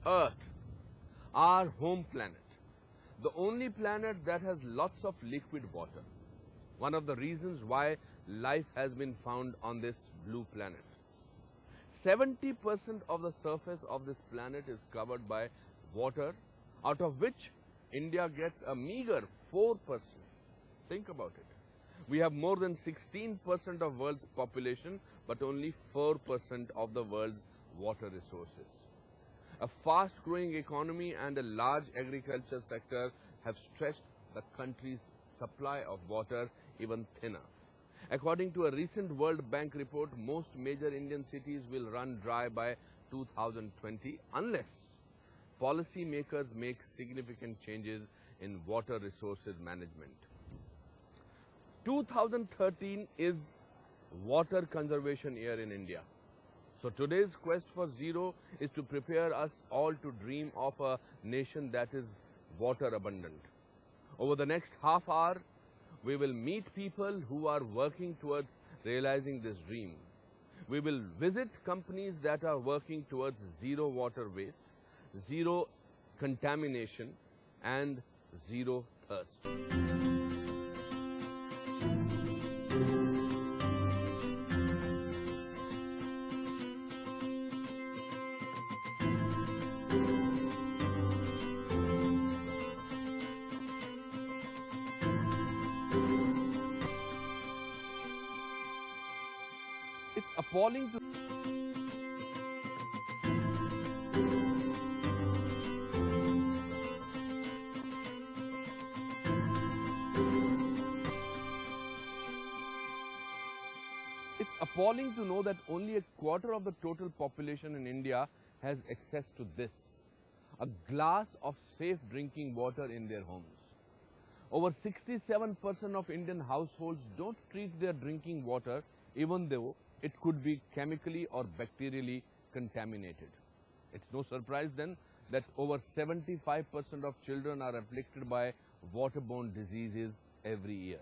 Earth, our home planet, the only planet that has lots of liquid water. One of the reasons why life has been found on this blue planet. 70% of the surface of this planet is covered by water, out of which India gets a meager 4%. Think about it. We have more than 16% of world's population, but only 4% of the world's water resources. A fast-growing economy and a large agriculture sector have stretched the country's supply of water even thinner. According to a recent World Bank report, most major Indian cities will run dry by 2020 unless policymakers make significant changes in water resources management. 2013 is water conservation year in India. So today's quest for zero is to prepare us all to dream of a nation that is water abundant. Over the next half hour, we will meet people who are working towards realizing this dream. We will visit companies that are working towards zero water waste, zero contamination, and zero thirst. It's appalling to know that only a quarter of the total population in India has access to this, a glass of safe drinking water in their homes. Over 67% of Indian households don't treat their drinking water, even though it could be chemically or bacterially contaminated. It's no surprise then that over 75% of children are afflicted by waterborne diseases every year.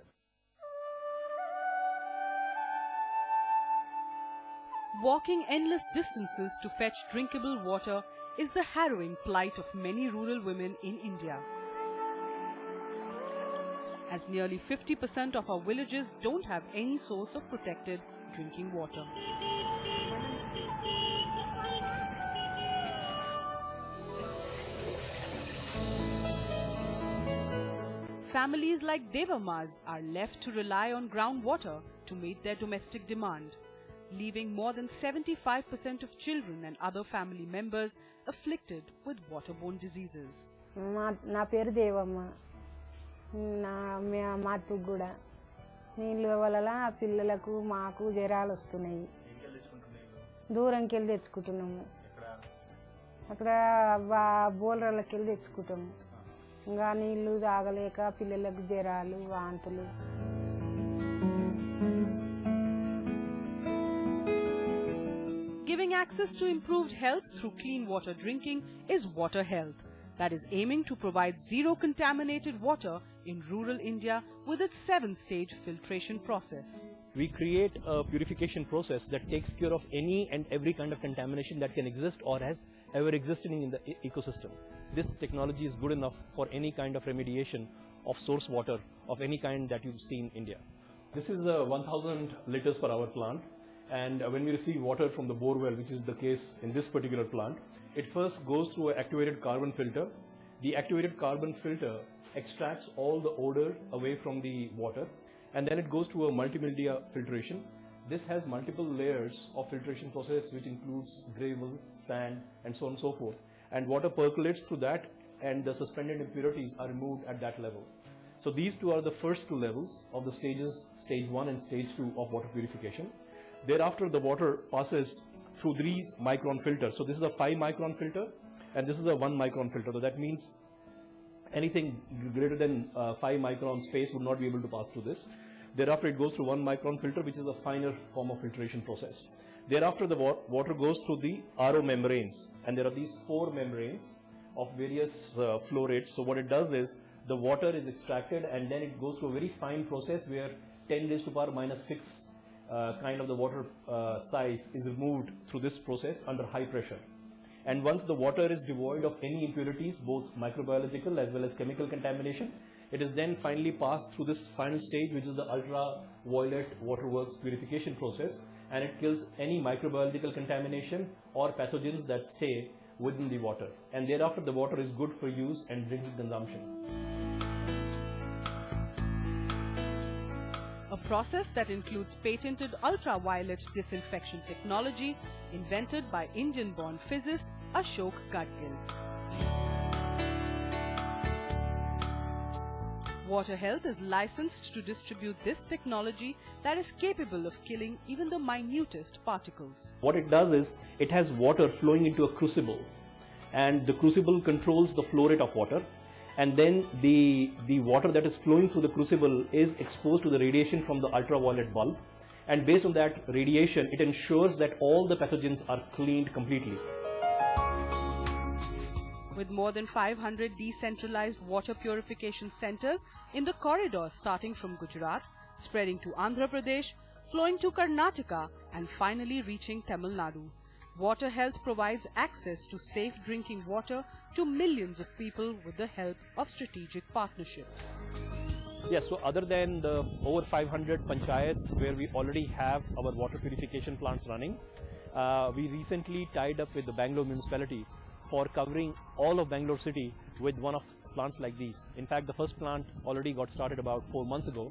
Walking endless distances to fetch drinkable water is the harrowing plight of many rural women in India, as nearly 50% of our villages don't have any source of protected drinking water. Families like Devammas are left to rely on groundwater to meet their domestic demand, leaving more than 75% of children and other family members afflicted with waterborne diseases. Na peru Devamma. మాకు కూడా నీళ్ళు వల్ల పిల్లలకు మాకు జ్వరాలు వస్తున్నాయి. దూరంకి వెళ్ళి తెచ్చుకుంటున్నాము. అక్కడ బోలర్లకి వెళ్ళి తెచ్చుకుంటాము. ఇంకా నీళ్లు తాగలేక పిల్లలకు జ్వరాలు వాంతులు. Giving access to improved health through clean water drinking is Water Health, that is aiming to provide zero contaminated water in rural India with its 7-stage filtration process. We create a purification process that takes care of any and every kind of contamination that can exist or has ever existed in the ecosystem. This technology is good enough for any kind of remediation of source water of any kind that you see in India. This is 1000 liters per hour plant, and when we receive water from the bore well, which is the case in this particular plant, it first goes through an activated carbon filter. The activated carbon filter extracts all the odor away from the water, and then it goes to a multimedia filtration. This has multiple layers of filtration process, which includes gravel, sand, and so on and so forth. And water percolates through that, and the suspended impurities are removed at that level. So these two are the first two levels of the stages, stage 1 and stage 2 of water purification. Thereafter, the water passes through these micron filters. So this is a 5 micron filter, and this is a 1 micron filter. So that means anything greater than 5 micron space would not be able to pass through this. Thereafter, it goes through 1 micron filter, which is a finer form of filtration process. Thereafter, the water goes through the RO membranes, and there are these 4 membranes of various flow rates. So what it does is, the water is extracted, and then it goes through a very fine process where 10 raised to power minus 6 kind of the water size is removed through this process under high pressure. And once the water is devoid of any impurities, both microbiological as well as chemical contamination, it is then finally passed through this final stage, which is the ultraviolet waterworks purification process, and it kills any microbiological contamination or pathogens that stay within the water. And thereafter the water is good for use and drinking consumption. A process that includes patented ultraviolet disinfection technology invented by Indian-born physicist Ashok Gadgil. Water Health is licensed to distribute this technology that is capable of killing even the minutest particles. What it does is, it has water flowing into a crucible, and the crucible controls the flow rate of water, and then the water that is flowing through the crucible is exposed to the radiation from the ultraviolet bulb, and based on that radiation, it ensures that all the pathogens are cleaned completely. With more than 500 decentralized water purification centers in the corridors starting from Gujarat, spreading to Andhra Pradesh, flowing to Karnataka, and finally reaching Tamil Nadu, Water Health provides access to safe drinking water to millions of people with the help of strategic partnerships. Yes, so other than the over 500 panchayats where we already have our water purification plants running, we recently tied up with the Bangalore municipality for covering all of Bangalore city with one of plants like these. In fact, the first plant already got started about 4 months ago.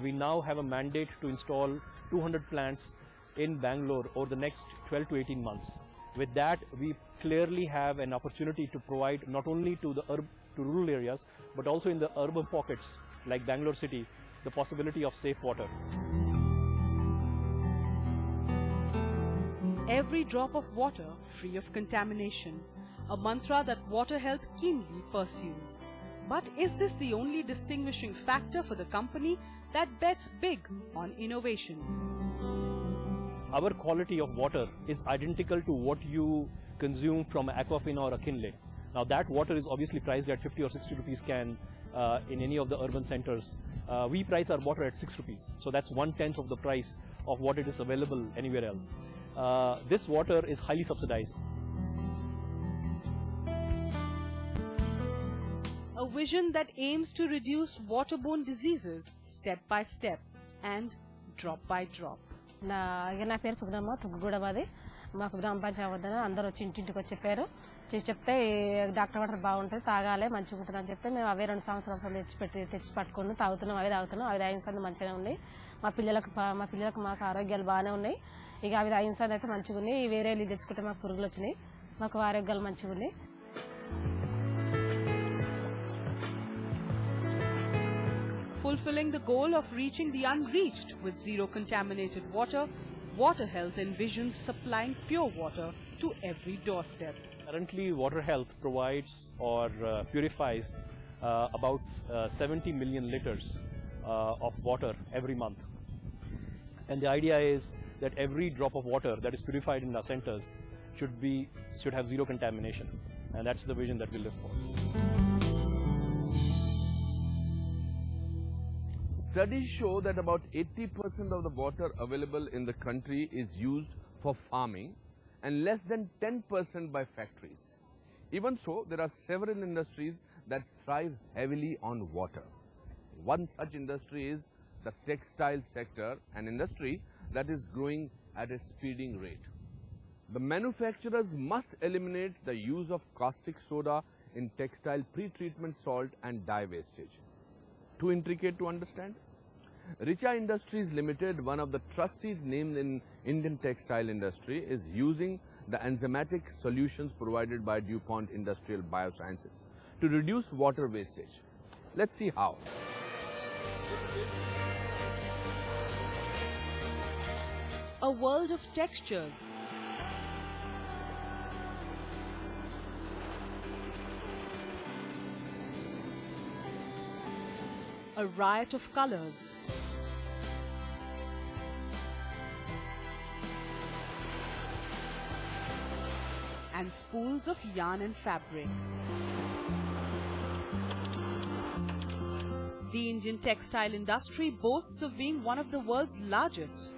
We now have a mandate to install 200 plants in Bangalore over the next 12 to 18 months. With that, we clearly have an opportunity to provide not only to the to rural areas, but also in the urban pockets like Bangalore city, the possibility of safe water. Every drop of water free of contamination, a mantra that Water Health keenly pursues. But is this the only distinguishing factor for the company that bets big on innovation? Our quality of water is identical to what you consume from Aquafina or a Kinley. Now that water is obviously priced at 50 or 60 rupees can in any of the urban centers. We price our water at 6 rupees. So that's 1/10 of the price of what it is available anywhere else. This water is highly subsidized. A vision that aims to reduce waterborne diseases step by step and drop by drop. నా పేరు సుగుణమ్మ తుగ్గుగూడమాది. మాకు గ్రామ పంచాయతీ వద్ద అందరూ వచ్చి ఇంటింటికి వచ్చి చెప్పారు. చెప్తే డాక్టర్ వాటర్ బాగుంటుంది, తాగాలి, మంచిగా ఉంటుంది అని చెప్తే మేము అవే 2 సంవత్సరాలు తెచ్చి పట్టుకుని తాగుతున్నాం. అవి తాగిన సంది మంచిగా ఉన్నాయి. మా పిల్లలకు మాకు ఆరోగ్యాలు బాగానే ఉన్నాయి. ఇక అవి తాగిన సంది అయితే మంచిగా ఉన్నాయి. వేరే నీళ్ళు తెచ్చుకుంటే మాకు పురుగులు వచ్చినాయి. మాకు ఆరోగ్యాలు మంచిగా ఉన్నాయి. Fulfilling the goal of reaching the unreached with zero contaminated water, Water Health envisions supplying pure water to every doorstep. Currently, Water Health provides or purifies about 70 million liters of water every month. And the idea is that every drop of water that is purified in our centers should have zero contamination. And that's the vision that we live for. Studies show that about 80% of the water available in the country is used for farming and less than 10% by factories. Even so, there are several industries that thrive heavily on water. One such industry is the textile sector, an industry that is growing at a speeding rate. The manufacturers must eliminate the use of caustic soda in textile pre-treatment salt and dye wastage. Too intricate to understand? Richa Industries Limited, one of the trusted names in Indian textile industry, is using the enzymatic solutions provided by DuPont Industrial Biosciences to reduce water wastage. Let's see how. A world of textures. A riot of colors. And spools of yarn and fabric. The Indian textile industry boasts of being one of the world's largest.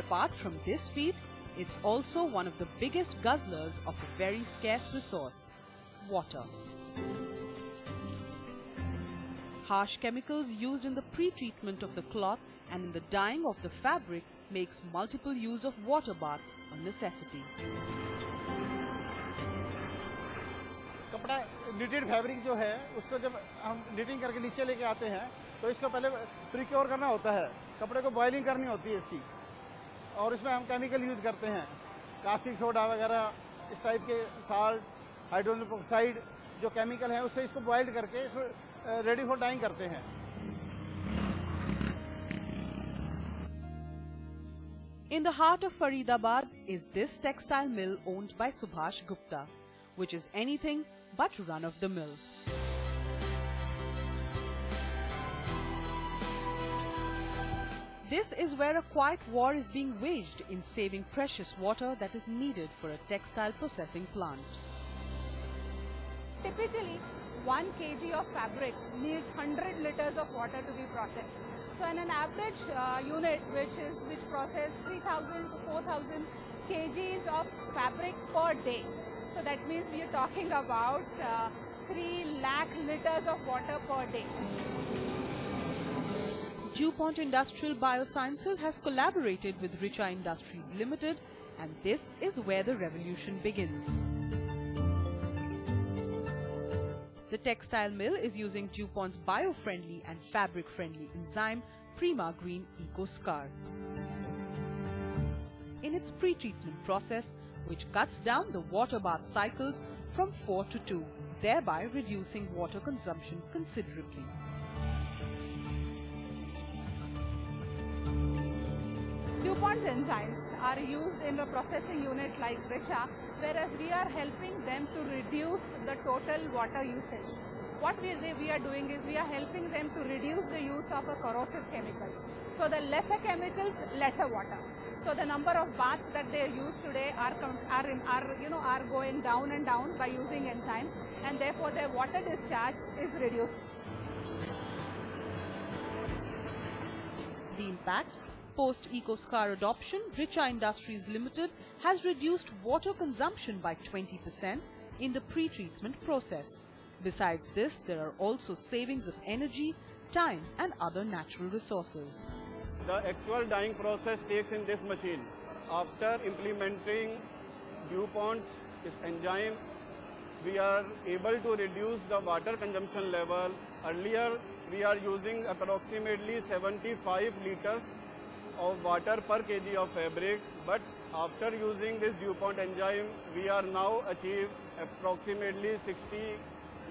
apart from this feat, it's also one of the biggest guzzlers of a very scarce resource, water. Harsh chemicals used in the pre-treatment of the cloth and in the dyeing of the fabric makes multiple use of water baths a necessity. कपड़ा knitted fabric जो है उसको जब हम knitting करके नीचे लेके आते हैं तो इसको पहले प्रिक्योर करना होता है, कपड़े को बॉइलिंग करनी होती है इसकी, और इसमें हम केमिकल यूज करते हैं, कास्टिक सोडा वगैरह इस टाइप के, साल्ट, हाइड्रोजन ऑक्साइड जो केमिकल है उससे इसको बॉइल्ड करके इसको रेडी फॉर डाइंग करते हैं. In the heart of Faridabad is this textile mill owned by Subhash Gupta, which is anything but run-of-the-mill. This is where a quiet war is being waged in saving precious water that is needed for a textile processing plant. Typically, 1 kg of fabric needs 100 liters of water to be processed. So in an average unit which processes 3,000 to 4,000 kgs of fabric per day. So that means we are talking about 3 lakh liters of water per day. DuPont Industrial Biosciences has collaborated with Richa Industries Limited, and this is where the revolution begins. The textile mill is using DuPont's bio-friendly and fabric-friendly enzyme Prima Green EcoScar. In its pre-treatment process, which cuts down the water bath cycles from 4 to 2, thereby reducing water consumption considerably. DuPont's enzymes are used in a processing unit like Richa, whereas we are helping them to reduce the total water usage. What we are doing is we are helping them to reduce the use of corrosive chemicals. So the lesser chemicals, lesser water. So the number of baths that they use today are going down and down by using enzymes, and therefore their water discharge is reduced. The impact? Post EcoScar adoption, Richa Industries Limited has reduced water consumption by 20% in the pre-treatment process. Besides this, there are also savings of energy, time and other natural resources. The actual dyeing process takes in this machine. After implementing DuPont's enzyme, we are able to reduce the water consumption level. Earlier, we are using approximately 75 liters of water per kg of fabric, but after using this DuPont enzyme, we are now achieve approximately 60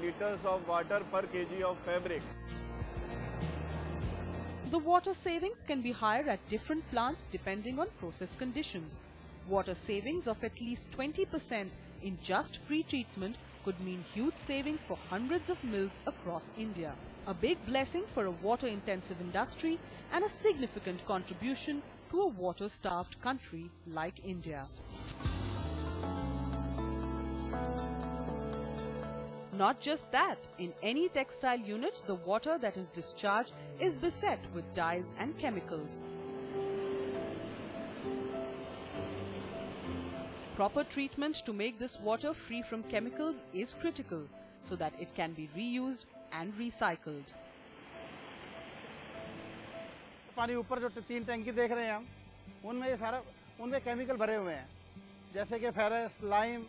liters of water per kg of fabric. The water savings can be higher at different plants depending on process conditions. Water savings of at least 20% in just pre-treatment could mean huge savings for hundreds of mills across India. A big blessing for a water-intensive industry and a significant contribution to a water-starved country like India. Not just that, in any textile unit, the water that is discharged is beset with dyes and chemicals. Proper treatment to make this water free from chemicals is critical so that it can be reused and recycled. पानी ऊपर जो 3 टैंकी देख रहे हैं हम, उनमें ये सारा उनमें केमिकल भरे हुए हैं, जैसे कि फेरस, लाइम,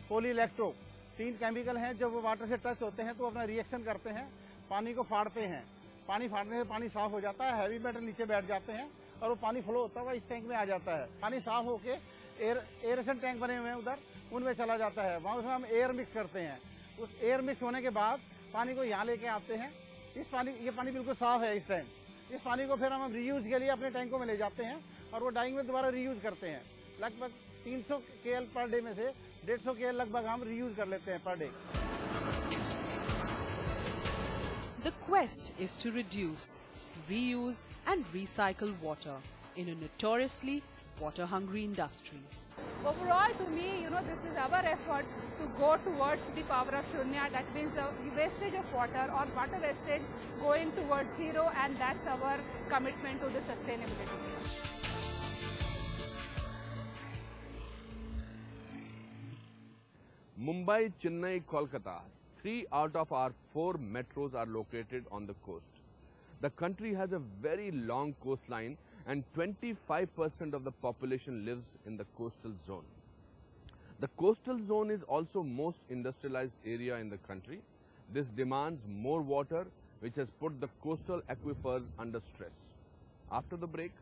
पॉलीलैक्टो, 3 केमिकल हैं जब वो वाटर से टच होते हैं तो अपना रिएक्शन करते हैं, पानी को फाड़ते हैं. पानी फाड़ने से पानी साफ हो जाता है, हैवी मेटल नीचे बैठ जाते हैं और वो पानी फ्लो होता हुआ इस टैंक में आ जाता है. पानी साफ होके एयरेशन टैंक बने हुए हैं उधर, उनमें चला जाता है. वहाँ उसमें हम एयर मिक्स करते हैं. उस एयर मिक्स होने के बाद पानी को यहाँ लेके आते हैं. ये पानी बिल्कुल साफ है इस टाइम. इस पानी को फिर हम रीयूज के लिए अपने टैंकों में ले जाते हैं और वो डाइंग में दोबारा रीयूज करते हैं. लगभग 300 KL पर डे में से 150 KL लगभग हम रीयूज कर लेते हैं per day. The quest is to reduce, reuse and recycle water in a notoriously water-hungry industry. Overall, to me, this is our effort to go towards the power of Shunya. That means the wastage of water or water wastage going towards zero, and that's our commitment to the sustainability. Mumbai, Chennai, Kolkata, 3 out of our 4 metros are located on the coast. The country has a very long coastline and 25% of the population lives in the coastal zone. The coastal zone is also most industrialized area in the country. This demands more water, which has put the coastal aquifers under stress. After the break,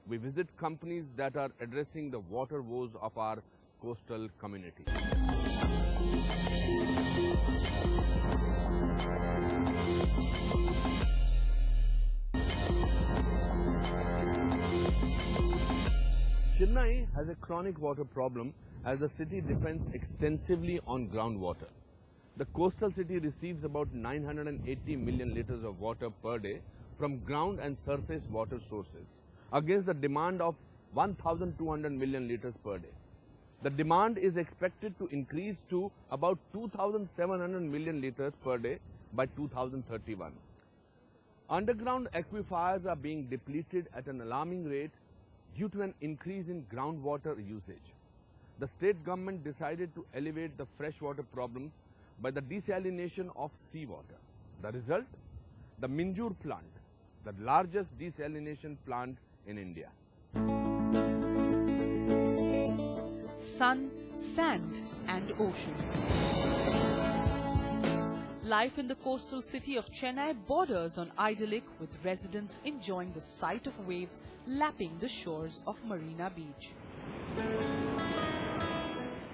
we visit companies that are addressing the water woes of our coastal community. Chennai has a chronic water problem as the city depends extensively on groundwater. The coastal city receives about 980 million liters of water per day from ground and surface water sources against the demand of 1,200 million liters per day. The demand is expected to increase to about 2,700 million liters per day by 2031. Underground aquifers are being depleted at an alarming rate due to an increase in groundwater usage. The state government decided to alleviate the freshwater problems by the desalination of seawater. The result? The Minjur plant, the largest desalination plant in India. Sun, sand and ocean. Life in the coastal city of Chennai borders on idyllic, with residents enjoying the sight of waves lapping the shores of Marina Beach.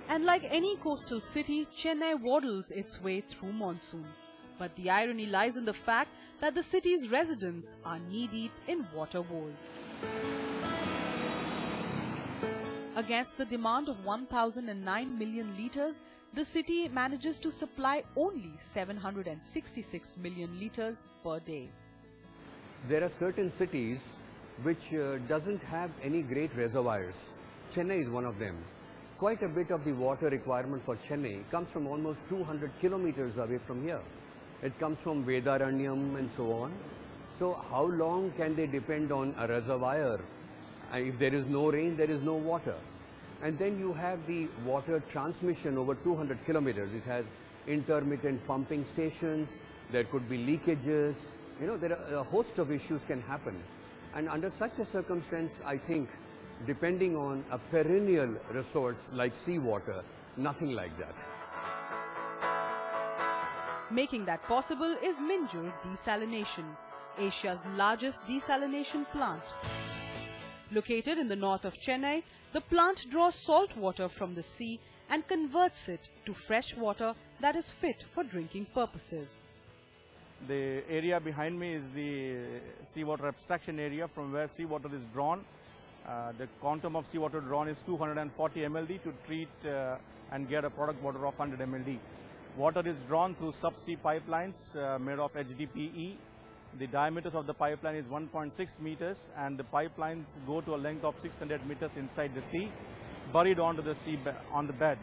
And like any coastal city, Chennai waddles its way through monsoon. But the irony lies in the fact that the city's residents are knee-deep in water woes. Against the demand of 1,009 million litres, the city manages to supply only 766 million litres per day. There are certain cities which doesn't have any great reservoirs. Chennai is one of them. Quite a bit of the water requirement for Chennai comes from almost 200 kilometers away from here. It comes from Vedaranyam and so on. So how long can they depend on a reservoir? If there is no rain, there is no water. And then you have the water transmission over 200 kilometers. It has intermittent pumping stations, there could be leakages, you know, there are a host of issues can happen. And under such a circumstance, I think, depending on a perennial resource like seawater, nothing like that. Making that possible is Minjur Desalination, Asia's largest desalination plant. Located in the north of Chennai, the plant draws salt water from the sea and converts it to fresh water that is fit for drinking purposes. The area behind me is the seawater abstraction area from where seawater is drawn. The quantum of seawater drawn is 240 mld to treat and get a product water of 100 mld. Water is drawn through subsea pipelines made of HDPE. The diameter of the pipeline is 1.6 meters and the pipelines go to a length of 600 meters inside the sea, buried onto the sea on the bed.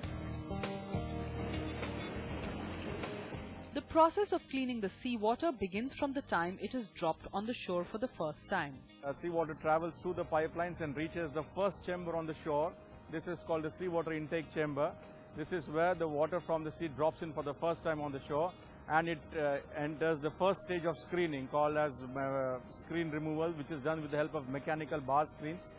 The process of cleaning the seawater begins from the time it is dropped on the shore for the first time. Seawater travels through the pipelines and reaches the first chamber on the shore. This is called the seawater intake chamber. This is where the water from the sea drops in for the first time on the shore, and it enters the first stage of screening called as screen removal, which is done with the help of mechanical bar screens.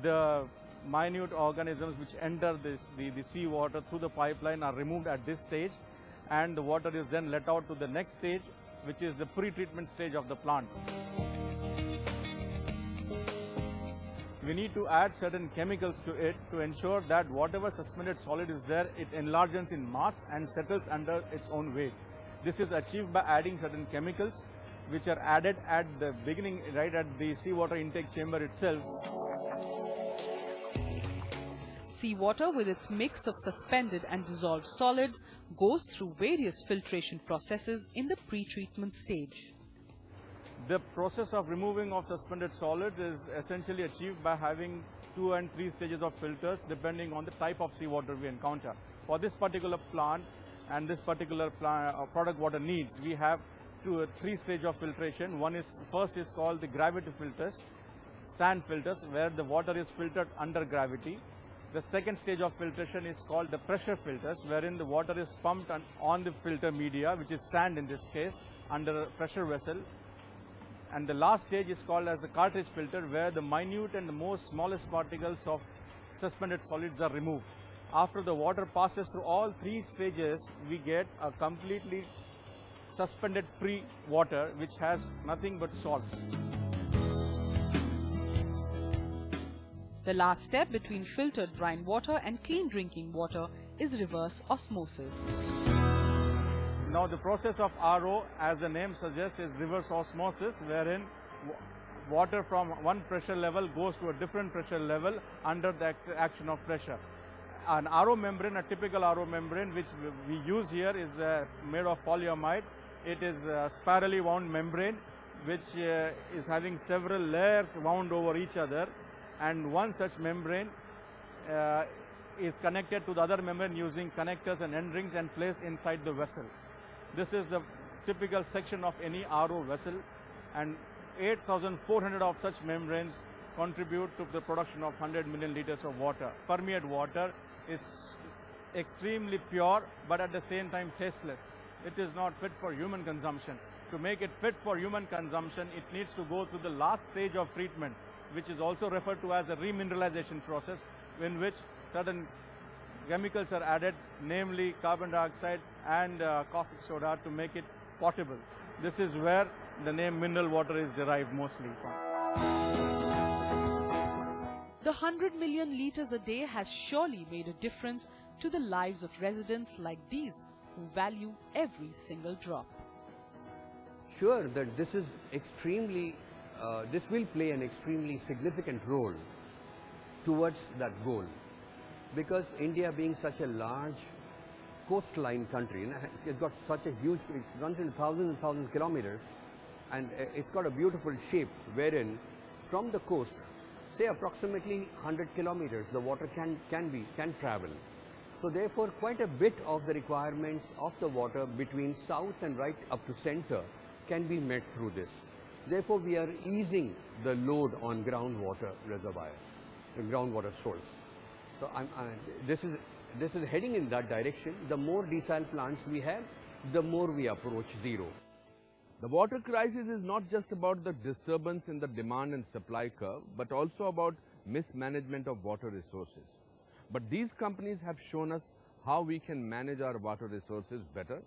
The minute organisms which enter the seawater through the pipeline are removed at this stage, and the water is then let out to the next stage, which is the pre-treatment stage of the plant. We need to add certain chemicals to it to ensure that whatever suspended solid is there, it enlarges in mass and settles under its own weight. This is achieved by adding certain chemicals which are added at the beginning, right at the seawater intake chamber itself. Seawater, with its mix of suspended and dissolved solids, goes through various filtration processes in the pre-treatment stage. The process of removing of suspended solids is essentially achieved by having 2 and 3 stages of filters depending on the type of seawater we encounter. For this particular plant and this particular product water needs, we have 3 stages of filtration. First is called the gravity filters, sand filters, where the water is filtered under gravity. The second stage of filtration is called the pressure filters, wherein the water is pumped on the filter media, which is sand in this case, under a pressure vessel. And the last stage is called as a cartridge filter, where the minute and the most smallest particles of suspended solids are removed. After the water passes through all three stages, we get a completely suspended free water which has nothing but salts. The last step between filtered brine water and clean drinking water is reverse osmosis. Now the process of RO, as the name suggests, is reverse osmosis, wherein water from one pressure level goes to a different pressure level under the action of pressure. An RO membrane, a typical RO membrane which we use here, is made of polyamide. It is a spirally wound membrane which is having several layers wound over each other, and one such membrane is connected to the other membrane using connectors and end rings and placed inside the vessel. This is the typical section of any RO vessel, and 8,400 of such membranes contribute to the production of 100 million liters of water. Permeate water is extremely pure, but at the same time tasteless. It is not fit for human consumption. To make it fit for human consumption, it needs to go through the last stage of treatment, which is also referred to as a remineralization process, in which certain chemicals are added, namely carbon dioxide and caustic soda, to make it potable. This is where the name mineral water is derived mostly from. The 100 million liters a day has surely made a difference to the lives of residents like these who value every single drop. Sure, that this is extremely, this will play an extremely significant role towards that goal, because India being such a large coastline country, it's got such a huge, it runs in thousands and thousands of kilometers, and it's got a beautiful shape wherein from the coast, say approximately 100 kilometers, the water can travel. So therefore, quite a bit of the requirements of the water between south and right up to center can be met through this. Therefore, we are easing the load on groundwater reservoir, the groundwater source. So this is heading in that direction. The more desal plants we have, the more we approach zero. The water crisis is not just about the disturbance in the demand and supply curve, but also about mismanagement of water resources. But these companies have shown us how we can manage our water resources better,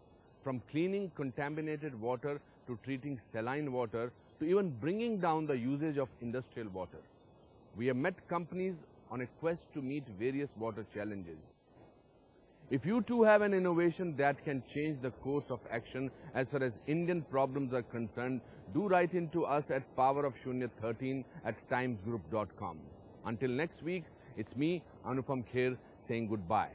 from cleaning contaminated water to treating saline water to even bringing down the usage of industrial water. We have met companies on a quest to meet various water challenges. If you too have an innovation that can change the course of action as far as Indian problems are concerned, do write into us at powerofshunya13@timesgroup.com. Until next week, it's me, Anupam Kher, saying goodbye.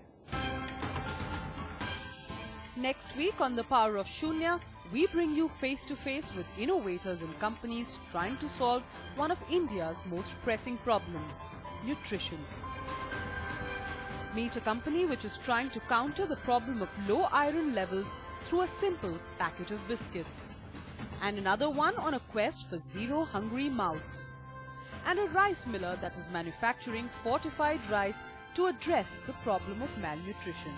Next week on The Power of Shunya, we bring you face to face with innovators and companies trying to solve one of India's most pressing problems, nutrition. Meet a company which is trying to counter the problem of low iron levels through a simple packet of biscuits. And another one on a quest for zero hungry mouths. And a rice miller that is manufacturing fortified rice to address the problem of malnutrition.